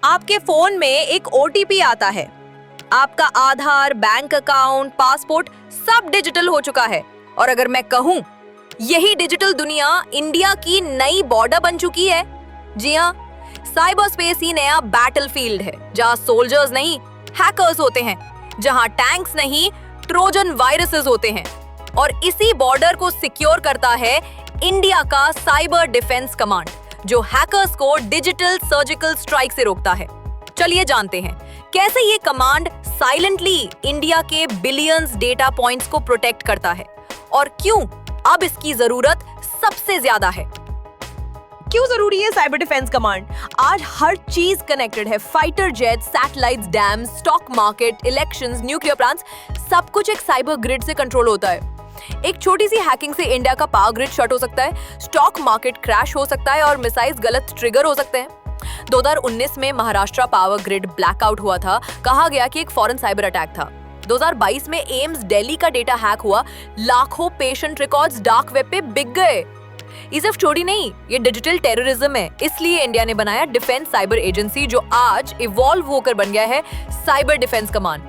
आपके फोन में एक ओटीपी आता है। आपका आधार, बैंक अकाउंट, पासपोर्ट सब डिजिटल हो चुका है। और अगर मैं कहूं, यही डिजिटल दुनिया इंडिया की नई बॉर्डर बन चुकी है। जी हाँ, साइबर स्पेस ही नया बैटलफील्ड है, जहां सोल्जर्स नहीं हैकर्स होते हैं, जहां टैंक्स नहीं ट्रोजन वायरसेस होते हैं। और इसी बॉर्डर को सिक्योर करता है इंडिया का साइबर डिफेंस कमांड, जो हैकर्स को डिजिटल सर्जिकल स्ट्राइक से रोकता है। चलिए जानते हैं कैसे ये कमांड साइलेंटली इंडिया के बिलियंस डेटा पॉइंट्स को प्रोटेक्ट करता है और क्यों अब इसकी जरूरत सबसे ज्यादा है। क्यों जरूरी है साइबर डिफेंस कमांड? आज हर चीज कनेक्टेड है। Fighter jet, satellites, dams, stock market, elections, nuclear plants, सब कुछ एक साइबर ग्रिड से कंट्रोल होता है। एक छोटी सी हैकिंग से इंडिया का पावर ग्रिड शट हो सकता है, स्टॉक मार्केट क्रैश हो सकता है और मिसाइल्स गलत ट्रिगर हो सकते हैं। 2019 में महाराष्ट्र पावर ग्रिड ब्लैकआउट हुआ था। कहा गया कि एक फॉरेन साइबर अटैक था। 2022 में एम्स दिल्ली का डेटा हैक हुआ। लाखों पेशेंट रिकॉर्ड्स डार्क वेब पे बिक गए। ये सिर्फ चोरी नहीं, ये डिजिटल टेररिज्म है। इसलिए इंडिया ने बनाया डिफेंस साइबर एजेंसी, जो आज इवॉल्व होकर बन गया है साइबर डिफेंस कमांड।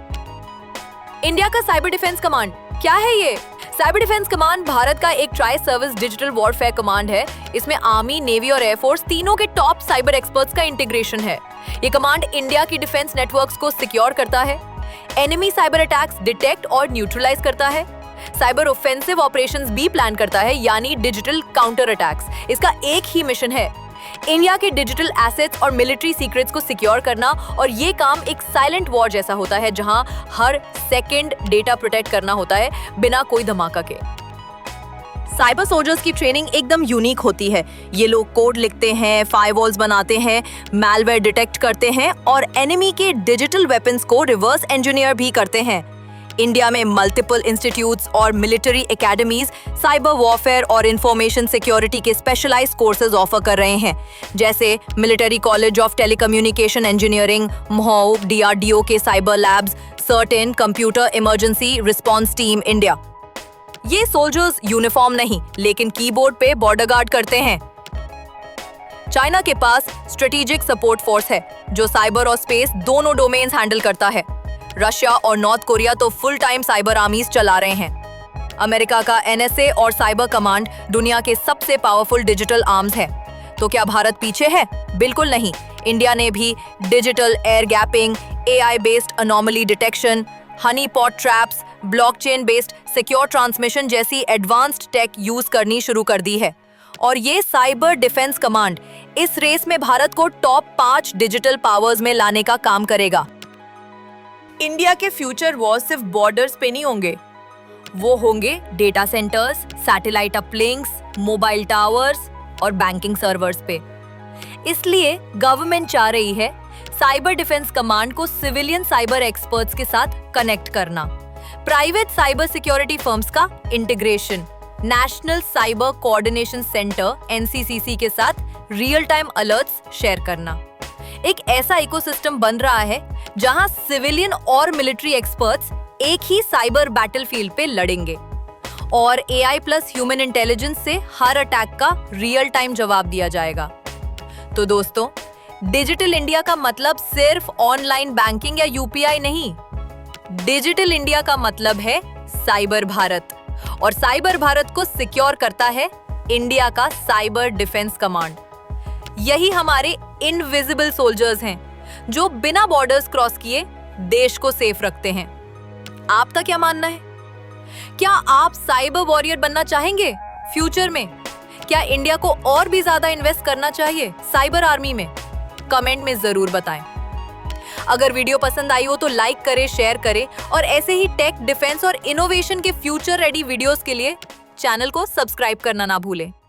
इंडिया का साइबर डिफेंस कमांड क्या है? ये साइबर डिफेंस कमांड भारत का एक tri service digital warfare command है। इसमें आर्मी, नेवी और एयरफोर्स तीनों के टॉप साइबर एक्सपर्ट्स का इंटीग्रेशन है। ये कमांड इंडिया की डिफेंस नेटवर्क्स को सिक्योर करता है, एनिमी साइबर अटैक्स डिटेक्ट और न्यूट्रलाइज करता है, साइबर ऑफेंसिव ऑपरेशंस भी प्लान करता है, यानी डिजिटल काउंटर अटैक्स। इसका एक ही मिशन है, इंडिया के डिजिटल एसेट्स और मिलिट्री सीक्रेट्स को सिक्योर करना। और ये काम एक साइलेंट वॉर जैसा होता है, जहां हर सेकंड डेटा प्रोटेक्ट करना होता है बिना कोई धमाका के। साइबर सोल्जर्स की ट्रेनिंग एकदम यूनिक होती है। ये लोग कोड लिखते हैं, फायरवॉल्स बनाते हैं, मैलवेयर डिटेक्ट करते हैं और एनिमी के डिजिटल वेपन्स को रिवर्स इंजीनियर भी करते हैं। इंडिया में मल्टीपल इंस्टीट्यूट्स और मिलिट्री एकेडमीज साइबर वॉरफेयर और इंफॉर्मेशन सिक्योरिटी के स्पेशलाइज्ड कोर्सेज ऑफर कर रहे हैं, जैसे military college of telecommunication engineering, MHOW, DRDO के cyber labs, certain computer emergency response team India. ये सोल्जर्स यूनिफॉर्म नहीं, लेकिन कीबोर्ड पे बॉर्डर गार्ड करते हैं। चाइना के पास स्ट्रेटेजिक सपोर्ट फोर्स है, जो साइबर और स्पेस दोनों डोमेन्स हैंडल करता है। रशिया और नॉर्थ कोरिया तो फुल टाइम साइबर आर्मीज चला रहे हैं। अमेरिका का NSA और साइबर कमांड दुनिया के सबसे पावरफुल डिजिटल आर्म्स है। तो क्या भारत पीछे है? बिल्कुल नहीं। इंडिया ने भी digital air gapping, AI based anomaly detection, Honey pot traps, blockchain based secure transmission जैसी एडवांस्ड टेक यूज करनी शुरू कर दी है। और ये साइबर डिफेंस कमांड इस रेस में भारत को टॉप 5 डिजिटल पावर्स में लाने का काम करेगा। इंडिया के फ्यूचर वॉर सिर्फ बॉर्डर्स पे नहीं होंगे, वो होंगे data centres, satellite uplinks, mobile towers और बैंकिंग सर्वर्स पे। इसलिए गवर्नमेंट चाह रही है साइबर डिफेंस कमांड को सिविलियन साइबर एक्सपर्ट्स के साथ कनेक्ट करना, प्राइवेट साइबर सिक्योरिटी फर्म्स का integration, national cyber coordination centre NCCC के साथ रियल टाइम अलर्ट्स शेयर करना। एक ऐसा इकोसिस्टम बन रहा है जहां सिविलियन और मिलिट्री एक्सपर्ट्स एक ही साइबर बैटलफील्ड पे लड़ेंगे और AI प्लस ह्यूमन इंटेलिजेंस से हर अटैक का रियल टाइम जवाब दिया जाएगा। तो दोस्तों, डिजिटल इंडिया का मतलब सिर्फ ऑनलाइन बैंकिंग या UPI नहीं। डिजिटल इंडिया का मतलब है साइबर भारत, और साइबर भारत को सिक्योर करता है इंडिया का साइबर डिफेंस कमांड। यही हमारे इनविजिबल सोल्जर्स हैं, जो बिना बॉर्डर्स क्रॉस किए देश को सेफ रखते हैं। आपका क्या मानना है? क्या आप साइबर वॉरियर बनना चाहेंगे फ्यूचर में? क्या इंडिया को और भी ज्यादा इन्वेस्ट करना चाहिए साइबर आर्मी में? कमेंट में जरूर बताएं। अगर वीडियो पसंद आई हो तो लाइक करें, शेयर करें और ऐसे ही टेक, डिफेंस और इनोवेशन के फ्यूचर रेडी वीडियोस के लिए चैनल को सब्सक्राइब करना ना भूलें।